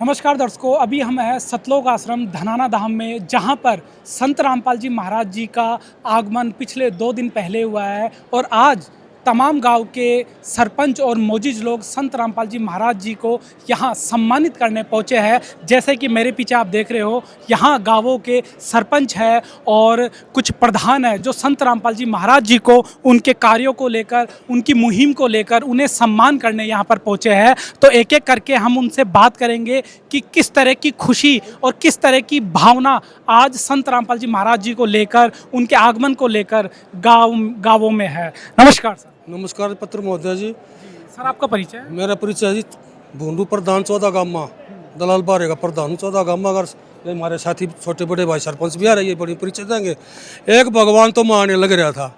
नमस्कार दर्शकों, अभी हम हैं सतलोक आश्रम धनाना धाम में, जहां पर संत रामपाल जी महाराज जी का आगमन पिछले 2 दिन पहले हुआ है और आज तमाम गांव के सरपंच और मोजिज लोग संत रामपाल जी महाराज जी को यहां सम्मानित करने पहुंचे हैं। जैसे कि मेरे पीछे आप देख रहे हो, यहां गांवों के सरपंच है और कुछ प्रधान है जो संत रामपाल जी महाराज जी को उनके कार्यों को लेकर, उनकी मुहिम को लेकर उन्हें सम्मान करने यहां पर पहुंचे हैं। तो एक एक करके हम उनसे बात करेंगे कि किस तरह की खुशी और किस तरह की भावना आज संत रामपाल जी महाराज जी को लेकर, उनके आगमन को लेकर गांवों में है। नमस्कार सर। नमस्कार पत्र महोदय जी। सर, आपका परिचय? मेरा परिचय जी भूंडू प्रधान 14 गामा दलाल बारे का प्रधान 14 गामा। अगर ये हमारे साथी छोटे बड़े भाई सरपंच भी आ रहे हैं, बड़ी परिचय देंगे। एक भगवान तो मारने लग रहा था,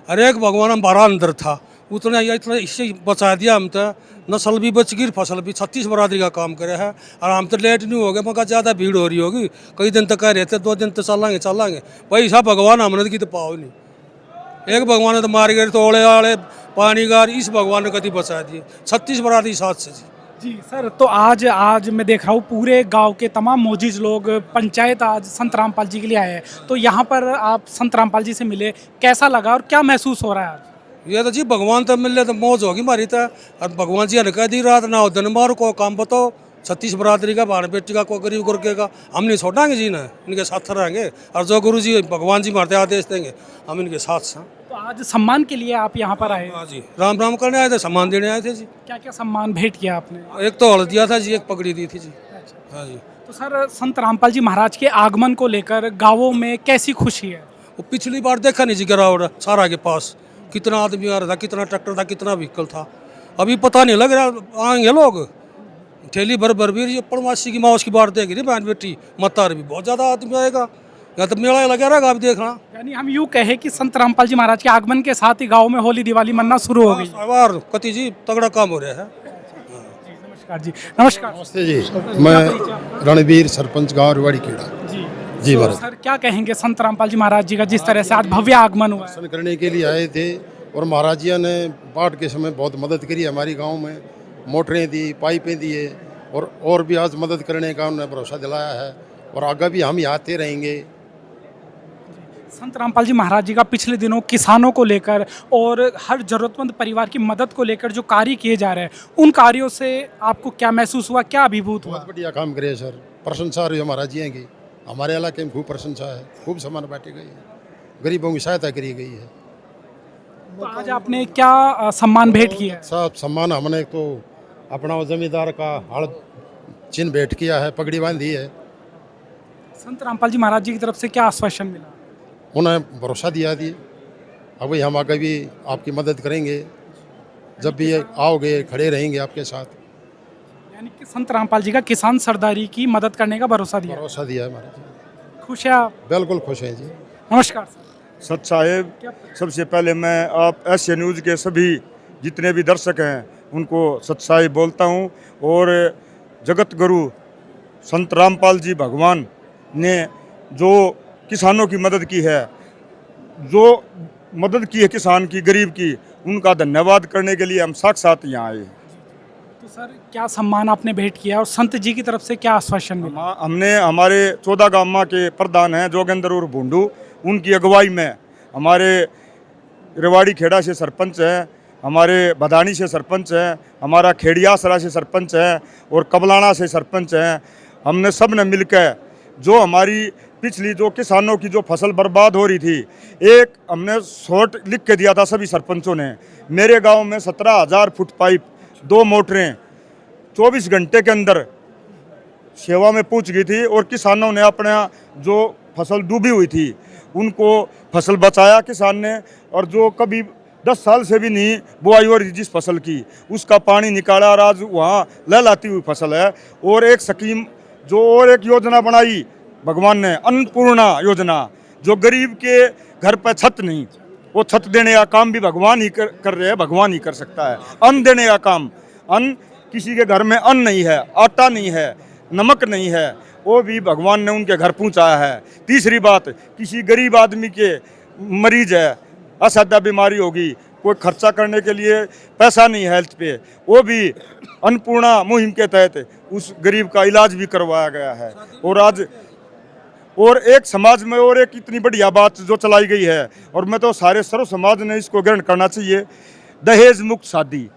और एक भगवान हमारा अंदर था। उतना इतना इससे बचा दिया हम तो। नस्ल भी बच गई, फसल भी 36 बरादरी का काम करे है। और हम तो लेट नहीं हो गए, मगर ज़्यादा भीड़ हो रही होगी। कई दिन तक कह रहे थे 2 दिन तो चलांगे भाई साहब। भगवान हमने की तो पाओ नहीं। एक भगवान ने तो मार गए, तोड़े आड़े पानी गार, इस भगवान ने कभी बचा दिए। 36 बरादरी साथ से जी सर, तो आज मैं देख रहा हूँ पूरे गांव के तमाम मोजिज लोग, पंचायत आज संत रामपाल जी के लिए आए हैं। तो यहाँ पर आप संत रामपाल जी से मिले, कैसा लगा और क्या महसूस हो रहा है आज? ये तो जी भगवान तो मिल तो मौज होगी हमारी तो। और भगवान जी ने कह दी रात ना हो दिन मार को काम बताओ। 36 बरादरी का, बाण बेटी का, कोई गरीब गुरके का, हम नहीं छोड़ांगे जी ना, इनके साथ रहेंगे। और जो गुरु जी भगवान जी मारते आदेश देंगे, हम इनके साथ हैं। तो आज सम्मान के लिए आप यहाँ पर आए? हाँ जी, राम राम करने आए थे, सम्मान देने आए थे जी। क्या क्या सम्मान भेंट किया आपने? एक तो हल दिया था जी, एक पगड़ी दी थी जी। हाँ जी। तो सर, संत रामपाल जी महाराज के आगमन को लेकर गांवों में कैसी खुशी है? वो पिछली बार देखा नहीं जी गिरावट सारा के पास, कितना आदमी आ रहा था, कितना ट्रैक्टर था, कितना व्हीकल था। अभी पता नहीं लग रहा आएंगे लोग। ठेली भर भर भी पड़वासी की माओस की बात देगी बहन बेटी मतार भी बहुत ज़्यादा आदमी आएगा। या तो मेला लगा रहेगा, आप देखना। यानी हम यूँ कहे कि संत रामपाल जी महाराज के आगमन के साथ ही गांव में होली दिवाली मनना शुरू हो गई। सवार कति जी तगड़ा काम हो रहा है। नमस्कार जी। नमस्कार। नमस्ते जी, मैं रणवीर सरपंच गाँव रेवाड़ी खेड़ा जी। तो सर, क्या कहेंगे संत रामपाल जी महाराज जी का जिस तरह से आज भव्य आगमन हुआ है? दर्शन करने के लिए आए थे और महाराज जी ने बाढ़ के समय बहुत मदद करी हमारी गांव में। मोटरें दी, पाइपें दिए, और भी आज मदद करने का उन्होंने भरोसा दिलाया है, और आगे भी हम यहाँ आते रहेंगे। संत रामपाल जी महाराज जी का पिछले दिनों किसानों को लेकर और हर जरूरतमंद परिवार की मदद को लेकर जो कार्य किए जा रहे हैं, उन कार्यों से आपको क्या महसूस हुआ, क्या अभिभूत हुआ? बहुत बढ़िया काम करे सर, प्रशंसा रही महाराज जी की। हमारे इलाके में खूब प्रशंसा है, खूब सामान बांटे गए हैं, गरीबों की सहायता करी गई है। तो आज आपने क्या सम्मान भेंट किया है? सब सम्मान हमने तो अपना जमींदार का हड़ चिन्ह भेंट किया है, पगड़ी बांधी है। संत रामपाल जी महाराज जी की तरफ से क्या आश्वासन मिला? उन्हें भरोसा दिया दिए, अब भाई हम आगे भी आपकी मदद करेंगे, जब भी आओगे खड़े रहेंगे आपके साथ। यानी कि संत रामपाल जी का किसान सरदारी की मदद करने का भरोसा दिया? भरोसा दिया है महाराज। खुश है आप? बिल्कुल खुश हैं जी। नमस्कार सर। सत साहेब, सबसे पहले मैं आप एशिया न्यूज़ के सभी जितने भी दर्शक हैं उनको सत साहेब बोलता हूं। और जगत गुरु संत रामपाल जी भगवान ने जो किसानों की मदद की है, जो मदद की है किसान की, गरीब की, उनका धन्यवाद करने के लिए हम साक्षात यहाँ आए। तो सर, क्या सम्मान आपने भेंट किया और संत जी की तरफ से क्या आश्वासन मिला? हमने हमारे 14 गामा के प्रधान हैं जोगेंद्र और भूंडू, उनकी अगुवाई में हमारे रेवाड़ी खेड़ा से सरपंच हैं, हमारे बदानी से सरपंच हैं, हमारा खेड़ियासरा से सरपंच हैं और कबलाना से सरपंच हैं। हमने सब ने मिलकर जो हमारी पिछली जो किसानों की जो फसल बर्बाद हो रही थी, एक हमने शॉर्ट लिख के दिया था सभी सरपंचों ने। मेरे गांव में 17,000 फुट पाइप, 2 मोटरें 24 घंटे के अंदर सेवा में पहुंच गई थी, और किसानों ने अपना जो फसल डूबी हुई थी उनको फसल बचाया किसान ने। और जो कभी 10 साल से भी नहीं बुआई हो रही जिस फसल की, उसका पानी निकाला और आज वहाँ लहलाती हुई फसल है। और एक स्कीम जो और एक योजना बनाई भगवान ने, अन्नपूर्णा योजना, जो गरीब के घर पर छत नहीं, वो छत देने का काम भी भगवान ही कर रहे हैं, भगवान ही कर सकता है। अन्न देने का काम, अन्न किसी के घर में अन्न नहीं है, आटा नहीं है, नमक नहीं है, वो भी भगवान ने उनके घर पहुँचाया है। तीसरी बात, किसी गरीब आदमी के मरीज है, असाध्य बीमारी होगी, कोई खर्चा करने के लिए पैसा नहीं है हेल्थ पे, वो भी अन्नपूर्णा मुहिम के तहत उस गरीब का इलाज भी करवाया गया है। और आज और एक समाज में और एक इतनी बढ़िया बात जो चलाई गई है, और मैं तो सारे सर्व समाज ने इसको ग्रहण करना चाहिए, दहेज मुक्त शादी।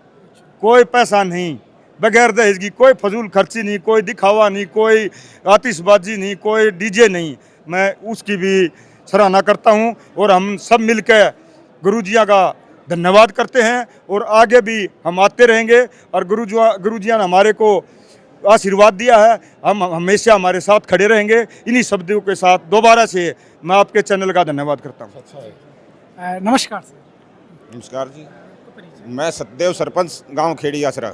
कोई पैसा नहीं, बगैर दहेज की कोई फजूल खर्ची नहीं, कोई दिखावा नहीं, कोई आतिशबाजी नहीं, कोई डीजे नहीं। मैं उसकी भी सराहना करता हूं और हम सब मिलकर गुरुजिया का धन्यवाद करते हैं और आगे भी हम आते रहेंगे। और गुरुजिया ने हमारे को आशीर्वाद दिया है, हम हमेशा हमारे साथ खड़े रहेंगे। इन्हीं शब्दों के साथ दोबारा से मैं आपके चैनल का धन्यवाद करता हूँ। नमस्कार सर। नमस्कार जी, मैं सतदेव सरपंच गांव खेड़ी आसरा।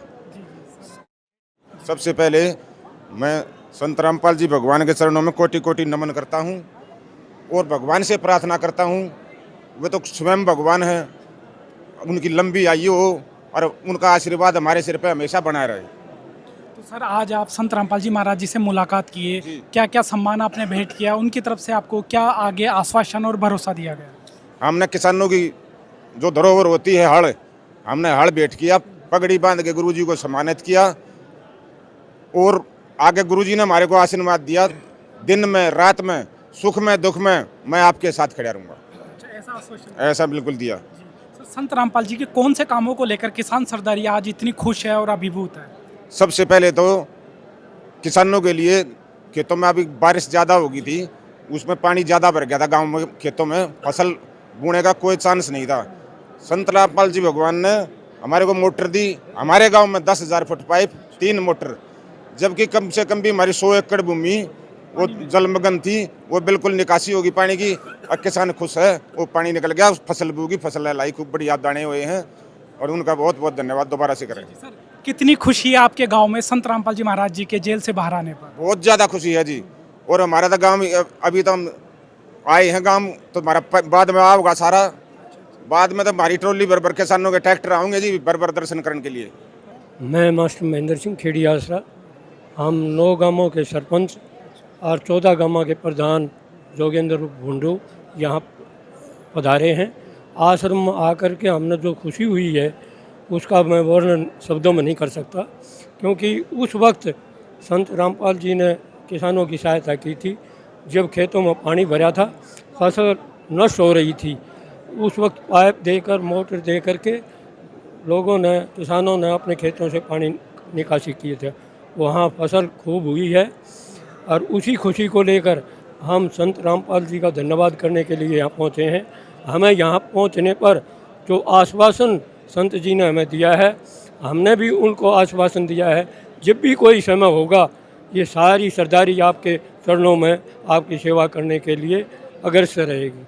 सबसे पहले मैं संत रामपाल जी भगवान के चरणों में कोटि कोटि नमन करता हूं और भगवान से प्रार्थना करता हूं, वे तो स्वयं भगवान हैं, उनकी लंबी आयु हो और उनका आशीर्वाद हमारे सिर पे हमेशा बना रहे। तो सर आज आप संत रामपाल जी महाराज जी से मुलाकात किए, क्या क्या सम्मान आपने भेंट किया, उनकी तरफ से आपको क्या आगे आश्वासन और भरोसा दिया गया? हमने किसानों की जो धरोहर होती है हड़, हमने हड़ भेंट किया, पगड़ी बांध के गुरुजी को सम्मानित किया और आगे गुरुजी ने हमारे को आशीर्वाद दिया, दिन में रात में सुख में दुख में मैं आपके साथ खड़ा रहूँगा। ऐसा आश्वासन ऐसा बिल्कुल दिया। सर, संत रामपाल जी के कौन से कामों को लेकर किसान सरदारी आज इतनी खुश है और अभिभूत है? सबसे पहले तो किसानों के लिए खेतों में अभी बारिश ज़्यादा हो गई थी, उसमें पानी ज़्यादा भर गया था गांव में, खेतों में फसल बोने का कोई चांस नहीं था। संत रामपाल जी भगवान ने हमारे को मोटर दी, हमारे गांव में 10,000 फुट पाइप, 3 मोटर, जबकि कम से कम भी हमारी 100 एकड़ भूमि वो जलमग्न थी, वो बिल्कुल निकासी होगी पानी की और किसान खुश है, वो पानी निकल गया, फसल बोगी, फसल लाई, खूब बढ़िया दाने हुए हैं और उनका बहुत बहुत धन्यवाद दोबारा से करें। सर कितनी खुशी है आपके गांव में संत रामपाल जी महाराज जी के जेल से बाहर आने पर? बहुत ज़्यादा खुशी है जी। और हमारा तो गांव अभी तो हम आए हैं गांव, तो हमारा बाद में आओगा सारा, बाद में तो हमारी ट्रॉली भर भर किसानों के ट्रैक्टर आएंगे जी भर भर दर्शन करने के लिए। मैं मास्टर महेंद्र सिंह खेड़ी आसरा, हम 9 गांवों के सरपंच और 14 गांवों के प्रधान जोगेंद्र भुंडू यहाँ पधारे हैं। आश्रम आकर के हमने जो खुशी हुई है उसका मैं वर्णन शब्दों में नहीं कर सकता, क्योंकि उस वक्त संत रामपाल जी ने किसानों की सहायता की थी। जब खेतों में पानी भरा था, फसल नष्ट हो रही थी, उस वक्त पाइप देकर, मोटर दे करके लोगों ने, किसानों ने अपने खेतों से पानी निकासी किए थे। वहाँ फसल खूब हुई है और उसी खुशी को लेकर हम संत रामपाल जी का धन्यवाद करने के लिए यहाँ पहुँचे हैं। हमें यहाँ पहुँचने पर जो आश्वासन संत जी ने हमें दिया है, हमने भी उनको आश्वासन दिया है, जब भी कोई समय होगा ये सारी सरदारी आपके चरणों में आपकी सेवा करने के लिए अग्रसर रहेगी।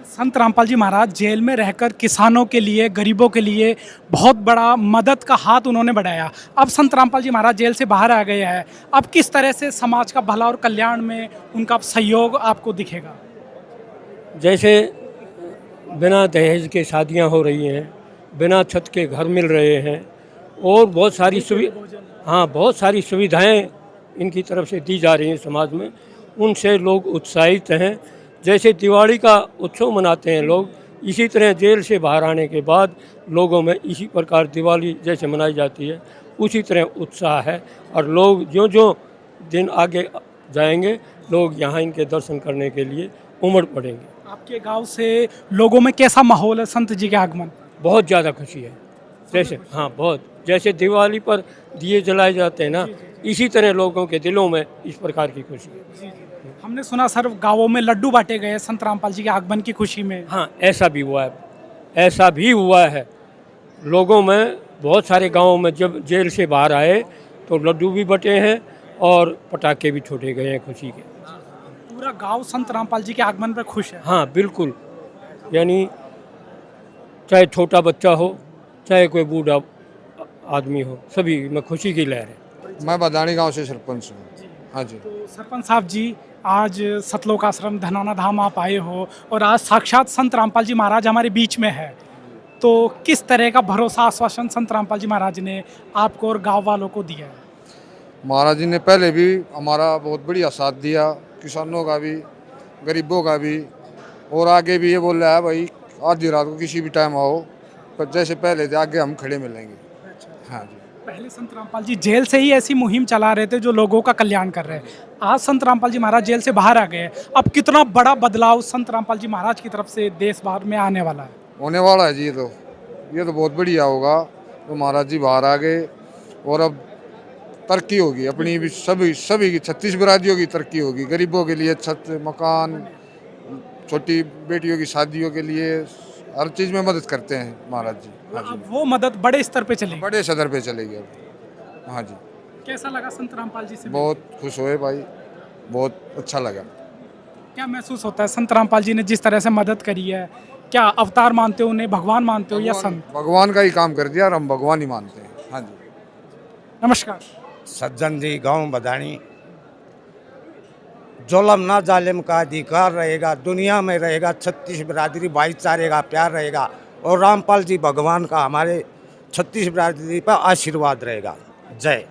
संत रामपाल जी महाराज जेल में रहकर किसानों के लिए, गरीबों के लिए बहुत बड़ा मदद का हाथ उन्होंने बढ़ाया। अब संत रामपाल जी महाराज जेल से बाहर आ गए हैं, अब किस तरह से समाज का भला और कल्याण में उनका सहयोग आपको दिखेगा? जैसे बिना दहेज के शादियां हो रही हैं, बिना छत के घर मिल रहे हैं और बहुत सारी बहुत सारी सुविधाएं इनकी तरफ से दी जा रही हैं समाज में, उनसे लोग उत्साहित हैं। जैसे दिवाली का उत्सव मनाते हैं लोग, इसी तरह जेल से बाहर आने के बाद लोगों में इसी प्रकार दिवाली जैसे मनाई जाती है उसी तरह उत्साह है और लोग जो दिन आगे जाएंगे लोग यहाँ इनके दर्शन करने के लिए उमड़ पड़ेंगे। आपके गांव से लोगों में कैसा माहौल है संत जी के आगमन? बहुत ज़्यादा खुशी है। जैसे बहुत, जैसे दिवाली पर दिए जलाए जाते हैं ना, इसी तरह लोगों के दिलों में इस प्रकार की खुशी है। हमने सुना सर गांवों में लड्डू बांटे गए संत रामपाल जी के आगमन की खुशी में। हाँ, ऐसा भी हुआ है। लोगों में बहुत सारे गांवों में जब जेल से बाहर आए तो लड्डू भी बटे हैं और पटाखे भी छोड़े गए हैं खुशी के। पूरा गांव संत रामपाल जी के आगमन पर खुश है। हाँ बिल्कुल, यानी चाहे छोटा बच्चा हो, चाहे कोई बूढ़ा आदमी हो, सभी में खुशी की लहर है। मैं बदानी गांव से सरपंच हूँ। हाँ जी। तो सरपंच साहब जी, आज सतलोक आश्रम धनाना धाम आप आए हो और आज साक्षात संत रामपाल जी महाराज हमारे बीच में है, तो किस तरह का भरोसा, आश्वासन संत रामपाल जी महाराज ने आपको और गांव वालों को दिया है? महाराज जी ने पहले भी हमारा बहुत बढ़िया साथ दिया, किसानों का भी, गरीबों का भी, और आगे भी ये बोल रहा है भाई आधी रात को किसी भी टाइम आओ, पर जैसे पहले थे आगे हम खड़े मिलेंगे। हाँ जी। पहले संत रामपाल जी जेल से ही ऐसी मुहिम चला रहे थे जो लोगों का कल्याण कर रहे हैं। आज संत रामपाल जी महाराज जेल से बाहर आ गए हैं। अब कितना बड़ा बदलाव संत रामपाल जी महाराज की तरफ से देश भर में आने वाला है? होने वाला है जी। ये तो बहुत बढ़िया होगा। तो महाराज जी बाहर आ गए और अब तरक्की होगी अपनी भी, सभी की 36 बिरादियों की तरक्की होगी। गरीबों के लिए छत, मकान, छोटी बेटियों की शादियों के लिए हर चीज़ में मदद करते हैं महाराज जी। हाँ जी, अब वो मदद बड़े स्तर पे चलेगी। बड़े सदर पे चलेगी अब। हाँ जी, कैसा लगा संत रामपाल जी से? बहुत खुश हुए भाई, बहुत अच्छा लगा। क्या महसूस होता है संत रामपाल जी ने जिस तरह से मदद करी है? क्या अवतार मानते हो उन्हें, भगवान मानते हो या संत? भगवान का ही काम कर दिया और हम भगवान ही मानते हैं। हाँ जी, नमस्कार। सज्जन जी, गांव बदानी, जुल्म ना जालिम का अधिकार रहेगा, दुनिया में रहेगा, 36 बिरादरी भाईचारे का प्यार रहेगा और रामपाल जी भगवान का हमारे 36 बिरादरी पर आशीर्वाद रहेगा। जय।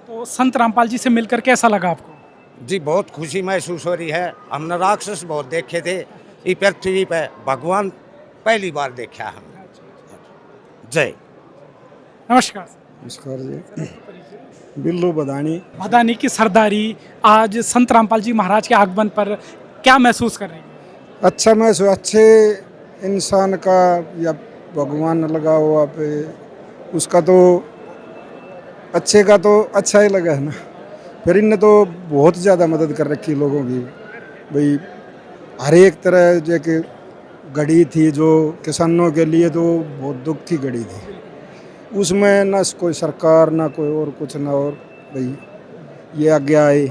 तो संत रामपाल जी से मिलकर कैसा लगा आपको? जी बहुत खुशी महसूस हो रही है। हमने राक्षस बहुत देखे थे, इस पृथ्वी पे भगवान पहली बार देखा हमने। जय। नमस्कार। नमस्कार जी। बिल्लू बदानी। बदानी की सरदारी आज संत रामपाल जी महाराज के आगमन पर क्या महसूस कर रही है? अच्छा महसूस, अच्छे इंसान का या भगवान लगा हुआ पे उसका तो अच्छे का तो अच्छा ही लगा है ना। फिर इनने तो बहुत ज़्यादा मदद कर रखी लोगों की भाई। हर एक तरह जो कि घड़ी थी जो किसानों के लिए तो बहुत दुख की घड़ी थी, उसमें ना कोई सरकार ना कोई और कुछ ना, और भाई ये आगे आए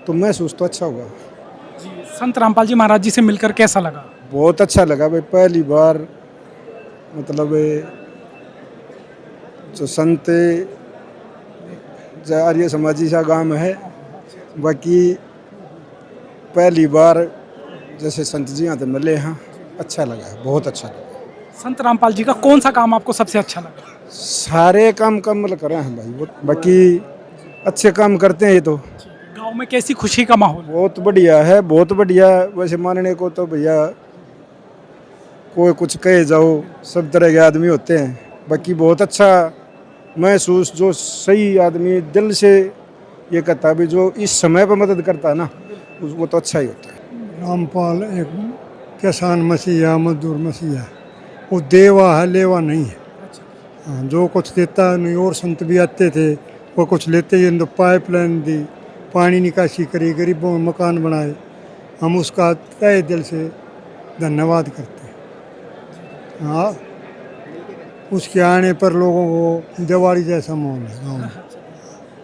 तो महसूस तो अच्छा हुआ। जी, संत रामपाल जी महाराज जी से मिलकर कैसा लगा? बहुत अच्छा लगा भाई। पहली बार मतलब जो संत आर्य समाजी सा गांव है, बाकी पहली बार जैसे संत जी यहाँ तो मिले हैं, अच्छा लगा, बहुत अच्छा लगा। संत रामपाल जी का कौन सा काम आपको सबसे अच्छा लगा? सारे काम कमल कर रहे हैं भाई, बाकी अच्छे काम करते हैं ये तो। गांव में कैसी खुशी का माहौल? बहुत बढ़िया है, बहुत बढ़िया। वैसे मानने को तो भैया कोई कुछ कहे जाओ, सब तरह के आदमी होते हैं, बाकी बहुत अच्छा महसूस। जो सही आदमी दिल से ये कहता भी, जो इस समय पर मदद करता है ना, वो तो अच्छा ही होता है। रामपाल एक किसान मसीहा, मजदूर मसीहा, वो देवा है, लेवा नहीं है। हाँ, जो कुछ देता नहीं। और संत भी आते थे, वो कुछ लेते ही तो पाइपलाइन दी, पानी निकासी करी, गरीबों में मकान बनाए। हम उसका तहे दिल से धन्यवाद करते हैं। हाँ, उसके आने पर लोगों को दिवाली जैसा माहौल है गाँव में।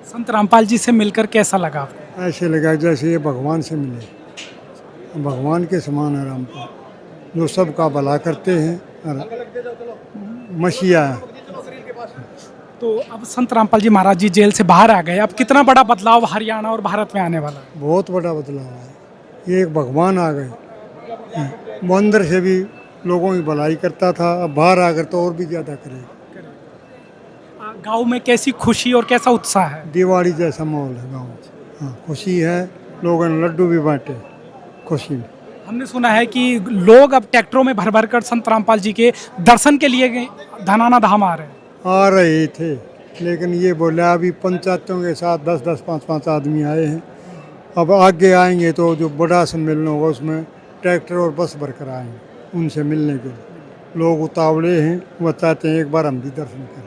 संत रामपाल जी से मिलकर कैसा लगा आपको? ऐसे लगा जैसे ये भगवान से मिले। भगवान के समान है रामपाल, जो सबका भला करते हैं, मसीहा है। तो अब संत रामपाल जी महाराज जी जेल से बाहर आ गए, अब कितना बड़ा बदलाव हरियाणा और भारत में आने वाला है? बहुत बड़ा बदलाव है। ये एक भगवान आ गए। वो अंदर से भी लोगों की भलाई करता था, अब बाहर आकर तो और भी ज़्यादा करेगा। गांव में कैसी खुशी और कैसा उत्साह है? दिवाली जैसा माहौल है गाँव में। हाँ, खुशी है। लोगों ने लड्डू भी बांटे खुशी में। हमने सुना है कि लोग अब ट्रैक्टरों में भर भर कर संत रामपाल जी के दर्शन के लिए धनाना धाम आ रहे हैं। आ रहे थे, लेकिन ये बोला अभी पंचायतों के साथ 10-10, 5-5 आदमी आए हैं। अब आगे आएंगे तो जो बड़ा सम्मेलन होगा उसमें ट्रैक्टर और बस भर कर आएंगे उनसे मिलने के लिए। लोग उतावले हैं, वो चाहते हैं एक बार हम भी दर्शन करें।